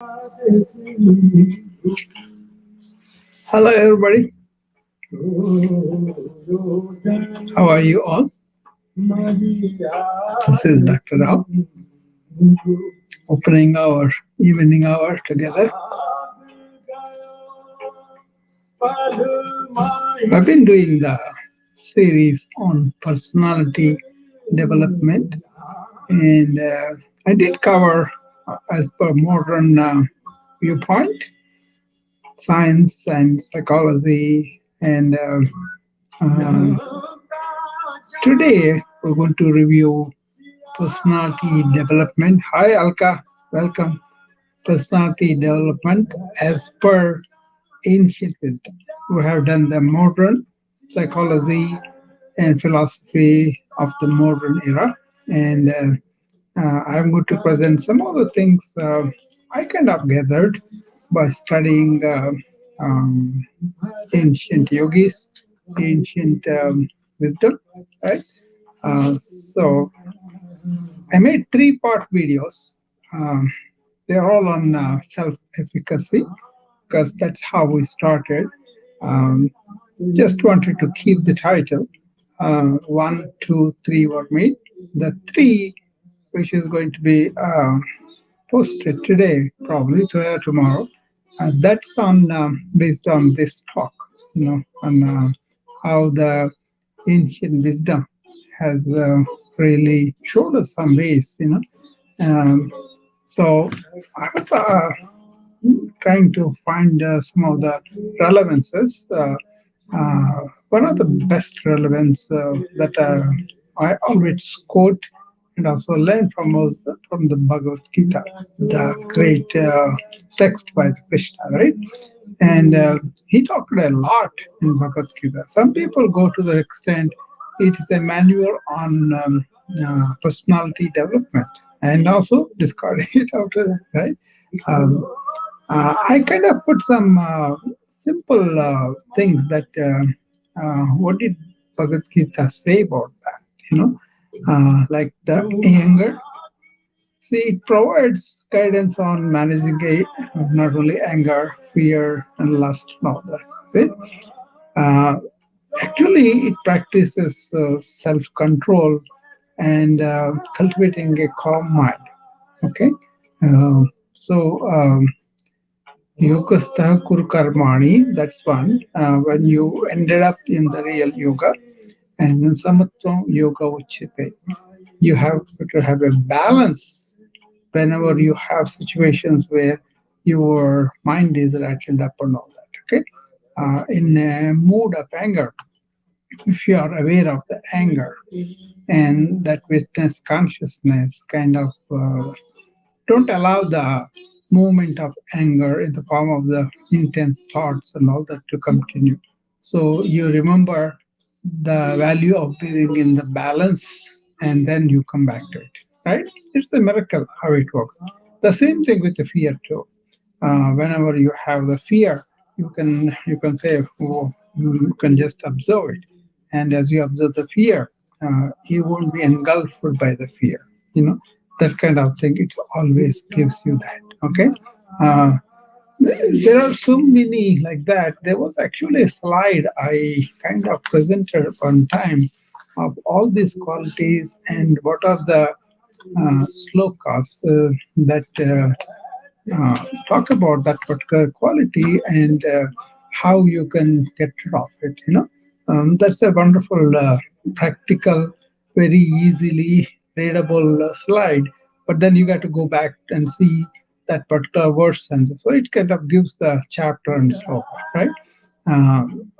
Hello, everybody. How are you all? This is Dr. Rao, opening our evening hour together. I've been doing the series on personality development, and I did cover, as per modern viewpoint, science and psychology, and um, today we're going to review personality development. Hi, Alka, welcome. Personality development as per ancient wisdom. We have done the modern psychology and philosophy of the modern era, and I'm going to present some of the things I kind of gathered by studying um, ancient yogis, ancient wisdom, right? So I made three-part videos. Um, they're all on self-efficacy because that's how we started. Um, just wanted to keep the title. One, two, three were made. The three, which is going to be posted today, probably today or tomorrow, that's on based on this talk. On how the ancient wisdom has really showed us some ways. So I was trying to find some of the relevances. One of the best relevance that I always quote and also learn from was from the Bhagavad Gita, the great text by the Krishna, right? And he talked a lot in Bhagavad Gita. Some people go to the extent it is a manual on personality development and also discarding it after that, right? Um, I kind of put some simple things that what did Bhagavad Gita say about that? Like the anger. See, it provides guidance on managing not only anger, fear, and lust, and all that. See, uh, actually, it practices self-control and cultivating a calm mind. Okay, so. Yogastha Kurukarmani, that's one. When you ended up in the real yoga, and then Samatvam Yoga Uchite. You have to have a balance whenever you have situations where your mind is ratcheted up and all that. Okay, in a mood of anger, if you are aware of the anger and that witness consciousness kind of don't allow the movement of anger in the form of the intense thoughts and all that to continue. So you remember the value of being in the balance and then you come back to it, right? It's a miracle how it works. The same thing with the fear too. Whenever you have the fear, you can say, oh, you can just observe it, and as you observe the fear, you won't be engulfed by the fear. You know that kind of thing. It always gives you that. Okay. Uh, there are so many like that. There was actually a slide I kind of presented one time of all these qualities and what are the slokas that talk about that particular quality and how you can get rid of it. That's a wonderful, practical, very easily readable slide. But then you got to go back and see that particular verse, and so it kind of gives the chapter and sloka, right? Um,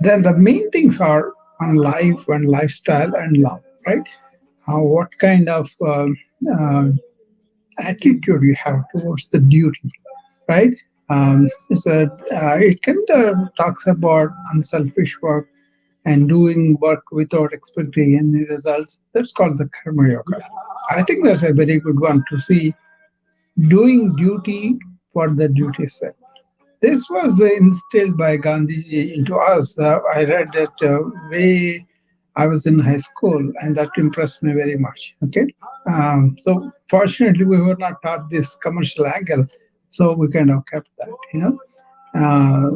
then the main things are on life and lifestyle and love, right? What kind of uh, attitude you have towards the duty, right? It kind of talks about unselfish work and doing work without expecting any results. That's called the karma yoga. I think that's a very good one to see doing duty for the duty's sake. This was instilled by Gandhiji into us. I read that way I was in high school, and that impressed me very much. Okay, so fortunately, we were not taught this commercial angle, So we kind of kept that, uh,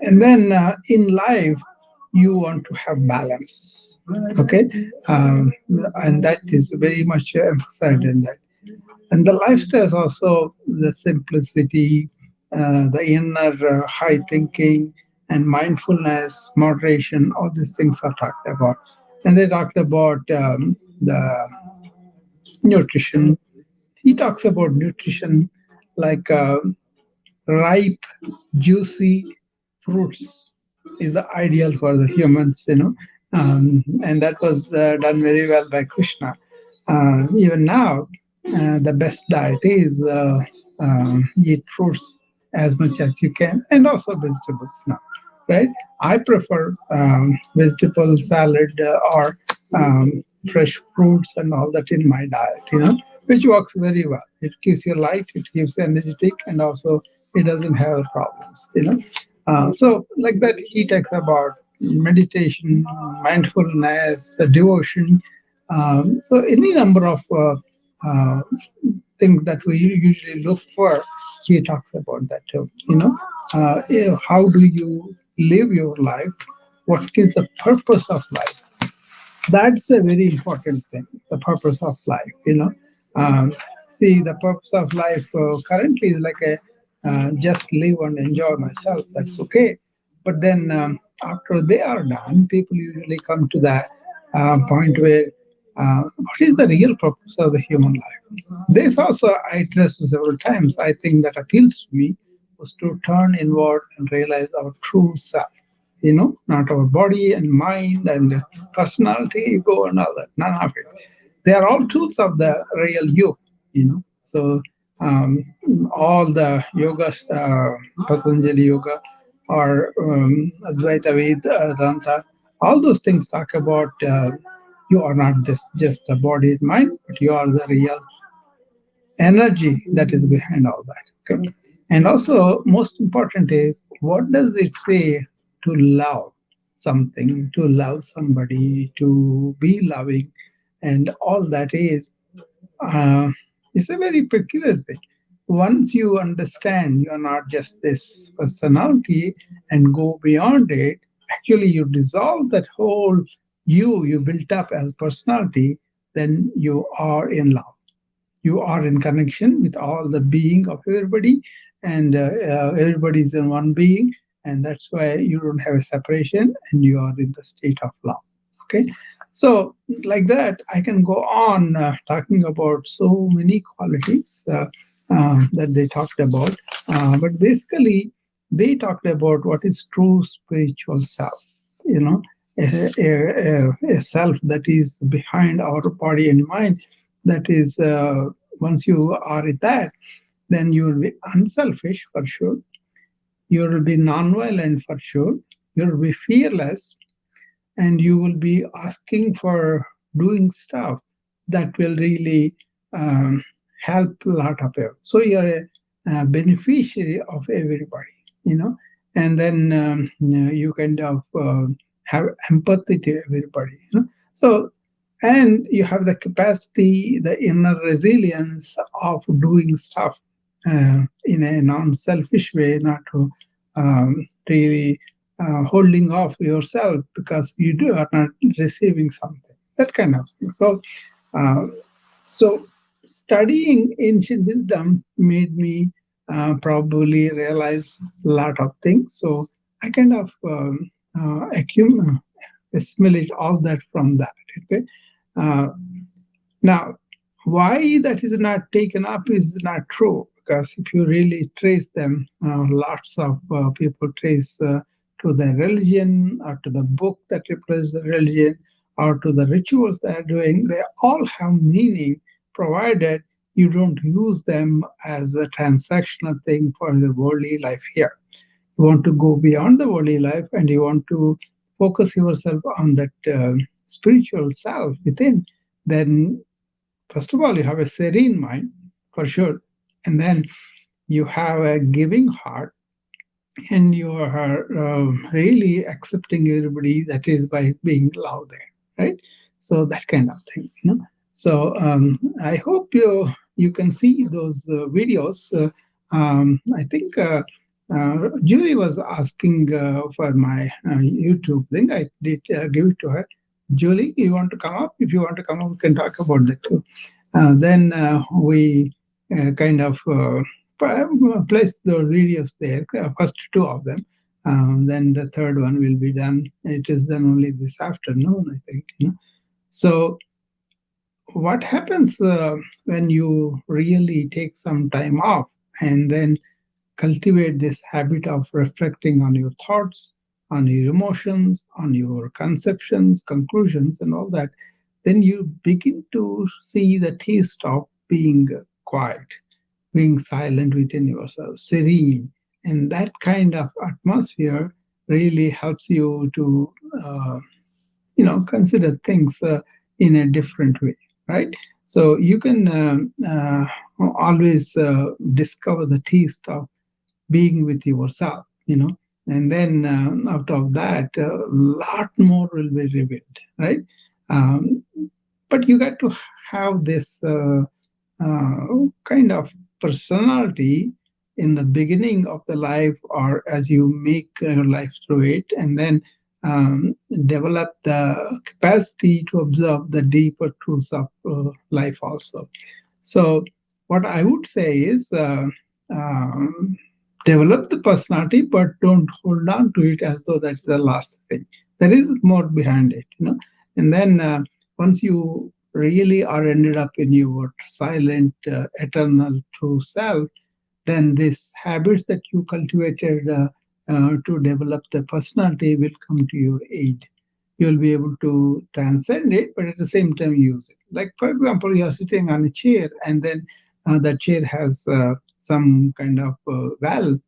and then in life you want to have balance, okay, um, and that is very much emphasized in that. And the lifestyle is also the simplicity, the inner high thinking, and mindfulness, moderation. All these things are talked about, and they talked about the nutrition. He talks about nutrition like ripe, juicy fruits is the ideal for the humans, and that was done very well by Krishna. Even now, the best diet is eat fruits as much as you can, and also vegetables now, right? I prefer vegetable salad or fresh fruits and all that in my diet, which works very well. It keeps you light, it keeps you energetic, and also it doesn't have problems. So, like that, he talks about meditation, mindfulness, devotion. So, any number of uh, things that we usually look for, he talks about that too. How do you live your life? What is the purpose of life? That's a very important thing, the purpose of life. See, the purpose of life currently is like a just live and enjoy myself, that's okay. But then after they are done, people usually come to that point where what is the real purpose of the human life? This also I addressed several times. I think that appeals to me was to turn inward and realize our true self, not our body and mind and personality, ego, and all that. None of it. They are all tools of the real you. So, um, all the yoga, Patanjali yoga, or Advaita Vedanta, all those things talk about you are not just a body and mind, but you are the real energy that is behind all that. Okay. And also, most important is what does it say to love something, to love somebody, to be loving, and all that is. Uh, it's a very peculiar thing. Once you understand you are not just this personality and go beyond it, actually you dissolve that whole you built up as personality, then you are in love, you are in connection with all the being of everybody, and everybody is in one being, and that's why you don't have a separation and you are in the state of love. Okay. So like that I can go on talking about so many qualities that they talked about, but basically they talked about what is true spiritual self, you know a self that is behind our body and mind, that is once you are at that, then you will be unselfish for sure. You will be non-violent for sure. You will be fearless, and you will be asking for doing stuff that will really um, help a lot of people. So you're a beneficiary of everybody, and then you kind of have empathy to everybody. So, and you have the capacity, the inner resilience of doing stuff in a non-selfish way, not to really holding off yourself because are not receiving something, that kind of thing. Uh, so studying ancient wisdom made me probably realize a lot of things. So I kind of assimilate all that from that. Okay. Uh, Now, why that is not taken up is not true, because if you really trace them, lots of people trace to the religion or to the book that represents the religion or to the rituals they are doing. They all have meaning, provided you don't use them as a transactional thing for the worldly life here. You want to go beyond the worldly life and you want to focus yourself on that spiritual self within, then first of all, you have a serene mind for sure, and then you have a giving heart, and you are really accepting everybody, that is by being loud there, right? So that kind of thing. So I hope you can see those videos. I think Julie was asking for my YouTube link. I did give it to her. Julie, you want to come up? If you want to come up, we can talk about that too. Then we kind of place the videos there, first two of them. Then the third one will be done. It is done only this afternoon, I think. So, what happens when you really take some time off and then cultivate this habit of reflecting on your thoughts, on your emotions, on your conceptions, conclusions, and all that, then you begin to see the taste of being quiet, being silent within yourself, serene. And that kind of atmosphere really helps you to consider things in a different way, right? So you can always discover the taste of being with yourself. And then out of that, a lot more will be revealed, right? um, but you got to have this kind of personality in the beginning of the life, or as you make your life through it, and then develop the capacity to observe the deeper truths of life also. So, what I would say is um, develop the personality, but don't hold on to it as though that's the last thing. There is more behind it. And then once you really are ended up in your silent, eternal true self, then these habits that you cultivated to develop the personality will come to your aid. You'll be able to transcend it, but at the same time use it. Like, for example, you are sitting on a chair, and then the chair has some kind of valve,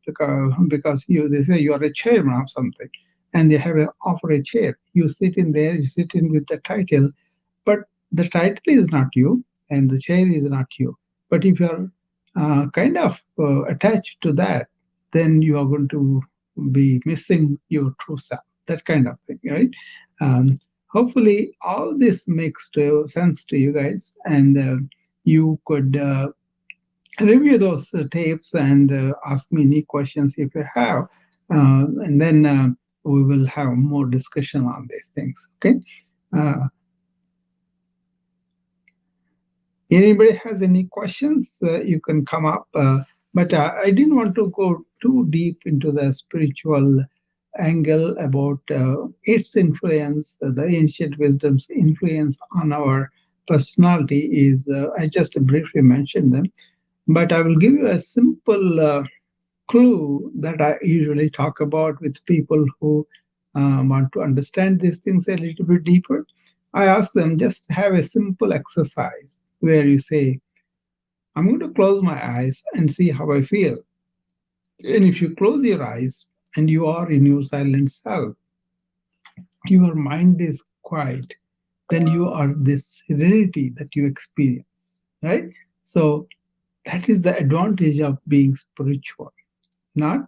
because they say you are a chairman of something, and they have offer a chair. You sit in there, you sit in with the title, but the title is not you, and the chair is not you. But if you are kind of attached to that, then you are going to be missing your true self. That kind of thing, right? Um, Hopefully, all this makes sense to you guys, and you could review those tapes and ask me any questions if you have, and then we will have more discussion on these things. Okay. Uh, Anybody has any questions, you can come up. But I didn't want to go too deep into the spiritual angle about its influence, the ancient wisdom's influence on our personality. I just briefly mentioned them, but I will give you a simple clue that I usually talk about with people who want to understand these things a little bit deeper. I ask them, just have a simple exercise where you say, I'm going to close my eyes and see how I feel. And if you close your eyes and you are in your silent self, your mind is quiet, then you are this serenity that you experience, right? So that is the advantage of being spiritual, not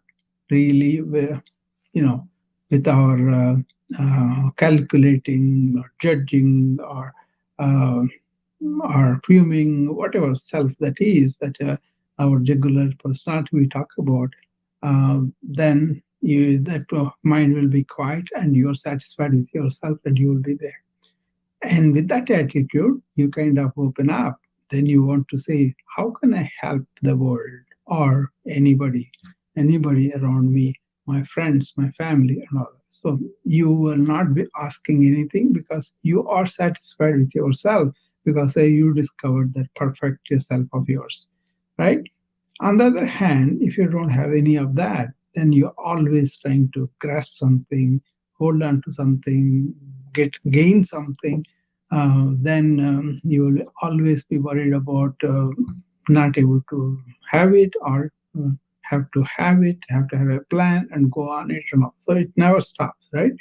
really with our calculating or judging uh, or fuming, whatever self that is, that our jugular personality we talk about, then that mind will be quiet and you are satisfied with yourself and you will be there. And with that attitude, you kind of open up. Then you want to say, how can I help the world or anybody around me, my friends, my family, and all that. So you will not be asking anything because you are satisfied with yourself, because you discovered that perfect self of yours, right? On the other hand, if you don't have any of that, then you're always trying to grasp something, hold on to something, gain something. Then you will always be worried about not able to have it, or have to have it, have to have a plan and go on it and all. So it never stops, right?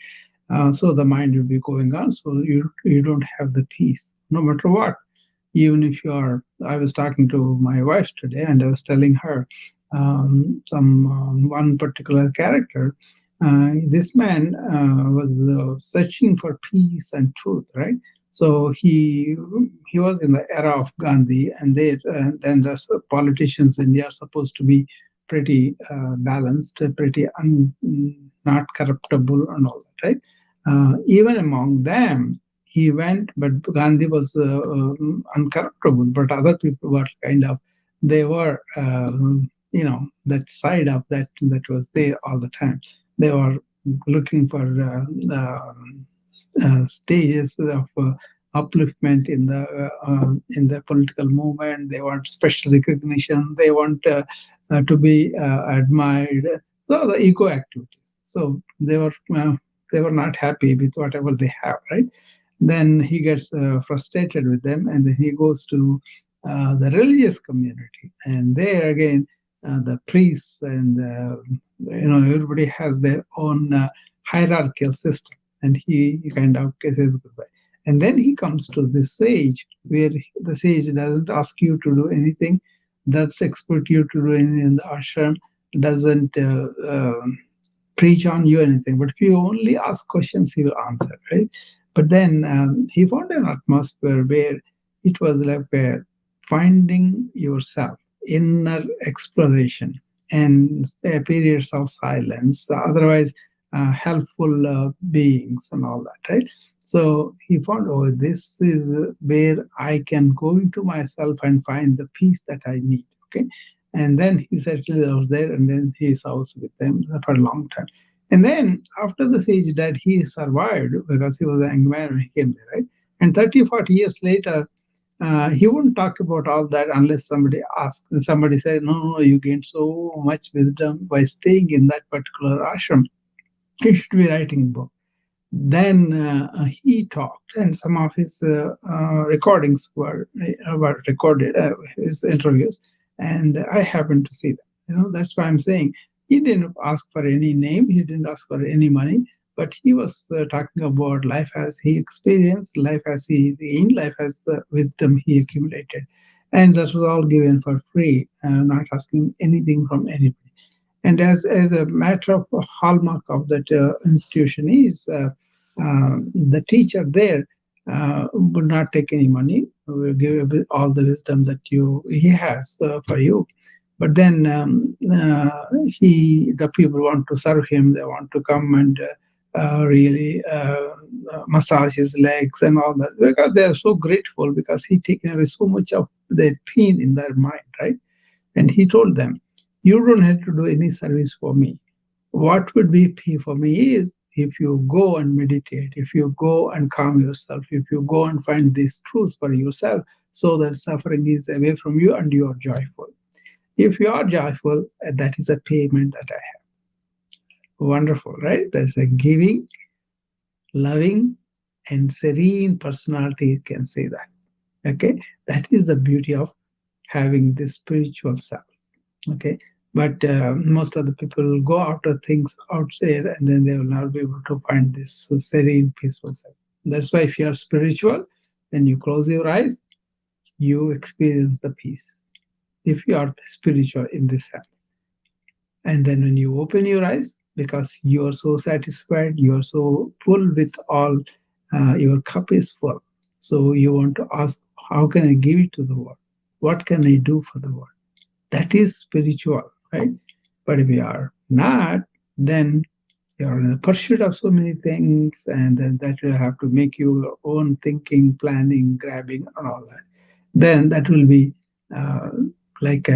So the mind will be going on. So you don't have the peace, no matter what. Even if you are, I was talking to my wife today, and I was telling her some one particular character. This man was searching for peace and truth, right? So he was in the era of Gandhi, and then the politicians in India are supposed to be pretty balanced, pretty not corruptible, and all that, right? Even among them, he went, but Gandhi was uncorruptible, but other people were kind of, they were, that side of that was there all the time. They were looking for stages of upliftment in the political movement. They want special recognition. They want to be admired. So the ego activities. So they were not happy with whatever they have, right? Then he gets frustrated with them, and then he goes to the religious community, and there again, the priests and everybody has their own hierarchical system, and he kind of says goodbye. And then he comes to this sage where the sage doesn't ask you to do anything, doesn't expect you to do anything in the ashram, doesn't preach on you anything, but if you only ask questions, he will answer, right? But then he found an atmosphere where it was like finding yourself, inner exploration, and periods of silence, otherwise helpful beings and all that, right? So he found, oh, this is where I can go into myself and find the peace that I need. Okay. And then he settled out there, and then he was with them for a long time. And then after the sage died, he survived because he was a young man when he came there, right? And 30, 40 years later, he wouldn't talk about all that unless somebody asked. And somebody said, no, no, you gained so much wisdom by staying in that particular ashram. You should be writing a book. Then he talked, and some of his recordings were recorded, his interviews, and I happened to see them. That's why I'm saying he didn't ask for any name, he didn't ask for any money, but he was talking about life as he experienced, life as he gained, life as the wisdom he accumulated, and that was all given for free, not asking anything from anybody. And as a matter of a hallmark of that institution is the teacher there would not take any money, will give you all the wisdom that he has for you. But then the people want to serve him. They want to come and really massage his legs and all that, because they are so grateful, because he taken away so much of their pain in their mind, right? And he told them, you don't have to do any service for me. What would be pay for me is if you go and meditate, if you go and calm yourself, if you go and find these truths for yourself, so that suffering is away from you and you are joyful. If you are joyful, that is a payment that I have. Wonderful, right? There's a giving, loving, and serene personality can say that. Okay, that is the beauty of having this spiritual self. Okay, but most of the people will go after things outside, and then they will not be able to find this serene, peaceful self. That's why if you are spiritual, when you close your eyes, you experience the peace. If you are spiritual in this sense, and then when you open your eyes, because you are so satisfied, you are so full with all, your cup is full. So you want to ask, how can I give it to the world? What can I do for the world? That is spiritual, right? But if you are not, then you're in the pursuit of so many things, and then that will have to make you your own thinking, planning, grabbing, and all that. Then that will be uh, like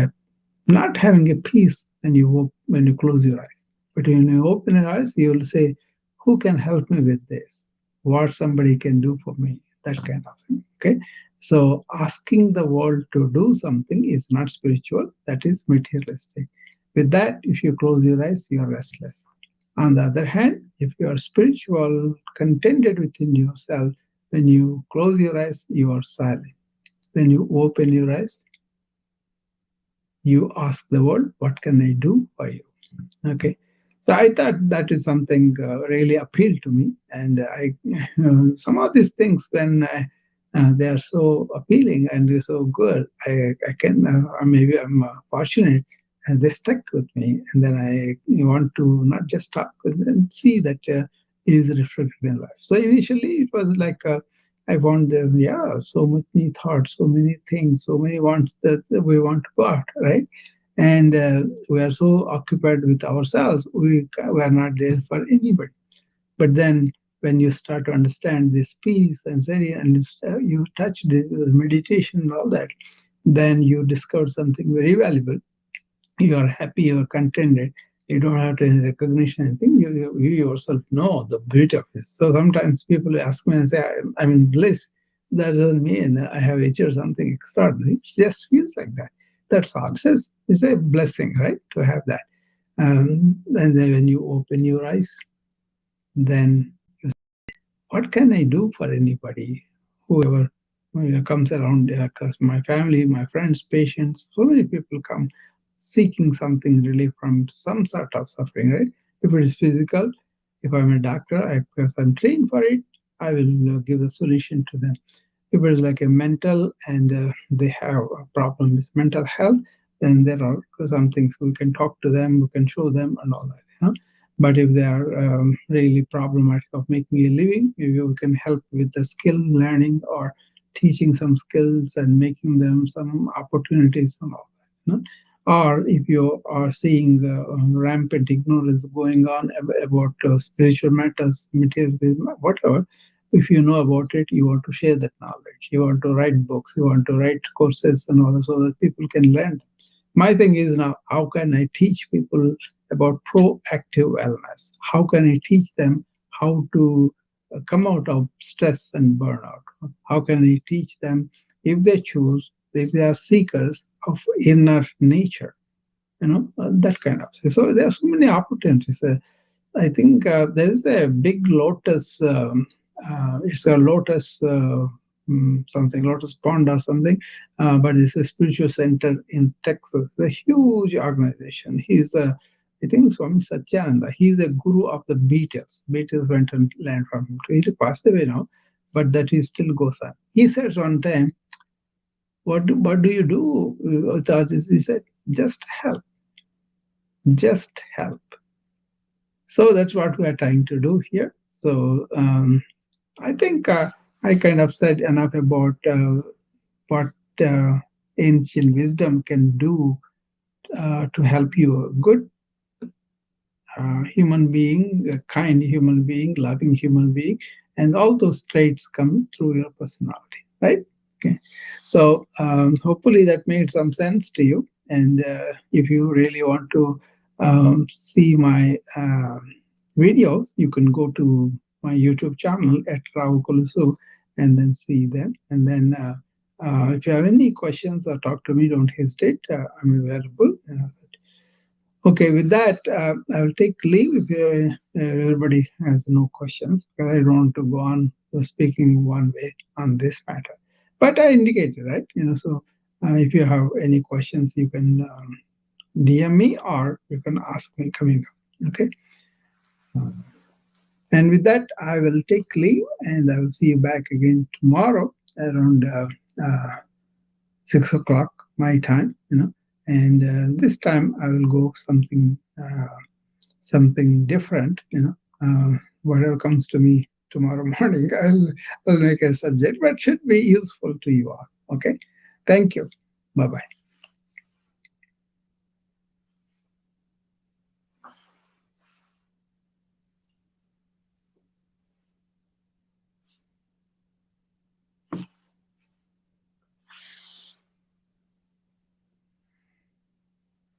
not having a peace when you close your eyes. But when you open your eyes, you will say, "Who can help me with this? What somebody can do for me?" That kind of thing. Okay. So asking the world to do something is not spiritual. That is materialistic. With that, if you close your eyes, you are restless. On the other hand, if you are spiritual, contented within yourself, when you close your eyes, you are silent. When you open your eyes, you ask the world, what can I do for you? Okay. So I thought that is something really appealed to me. And some of these things, when they are so appealing and so good, I can, maybe I'm fortunate, and they stuck with me. And then I want to not just talk, but then see that is reflected in life. So initially it was like I found there, yeah, so many thoughts, so many things, so many wants that we want to go out, right? And we are so occupied with ourselves, we are not there for anybody. But then when you start to understand this peace and say, and you touch the meditation and all that, then you discover something very valuable. You are happy, you are contented. You don't have to any recognition, anything. You yourself know the beauty of it. So sometimes people ask me and say, I'm in bliss. That doesn't mean I have achieved something extraordinary. It just feels like that. That's all. It's a blessing, right, to have that. And then when you open your eyes, then what can I do for anybody, whoever comes around, because my family, my friends, patients, so many people come seeking something relief from some sort of suffering, right? If it is physical, if I'm a doctor, because I'm trained for it, I will give the solution to them. If it's like a mental and they have a problem with mental health, then there are some things we can talk to them, we can show them, and all that. But if they are really problematic of making a living, maybe we can help with the skill learning or teaching some skills and making them some opportunities and all that. Or if you are seeing rampant ignorance going on about spiritual matters, materialism, whatever, if you know about it, you want to share that knowledge. You want to write books, you want to write courses and all that so that people can learn. My thing is now, how can I teach people about proactive wellness? How can I teach them how to come out of stress and burnout? How can I teach them, if they choose, if they are seekers of inner nature, that kind of thing. So there are so many opportunities. I think there is a big lotus. It's a lotus something, lotus pond or something, but it's a spiritual center in Texas. A huge organization. He's a, I think it's Swami Satyananda. He's a guru of the Beatles. Beatles went and learned from him. He passed away now, but that he still goes on. He says one time, what do you do with artists? He said, just help, just help. So that's what we are trying to do here. So I think I kind of said enough about what uh, ancient wisdom can do to help you. A good human being, a kind human being, loving human being, and all those traits come through your personality, right? Okay. So hopefully that made some sense to you. And if you really want to see my videos, you can go to my YouTube channel at Rao Kulusu and then see them. And then if you have any questions or talk to me, don't hesitate. I'm available. Okay, with that, I will take leave if everybody has no questions, because I don't want to go on speaking one way on this matter. But I indicated, right? So if you have any questions, you can DM me or you can ask me coming up. Okay. Uh, And with that, I will take leave and I will see you back again tomorrow around 6 o'clock my time. And this time I will go something different. Whatever comes to me tomorrow morning, I'll make a subject, but should be useful to you all. Okay. Thank you. Bye bye.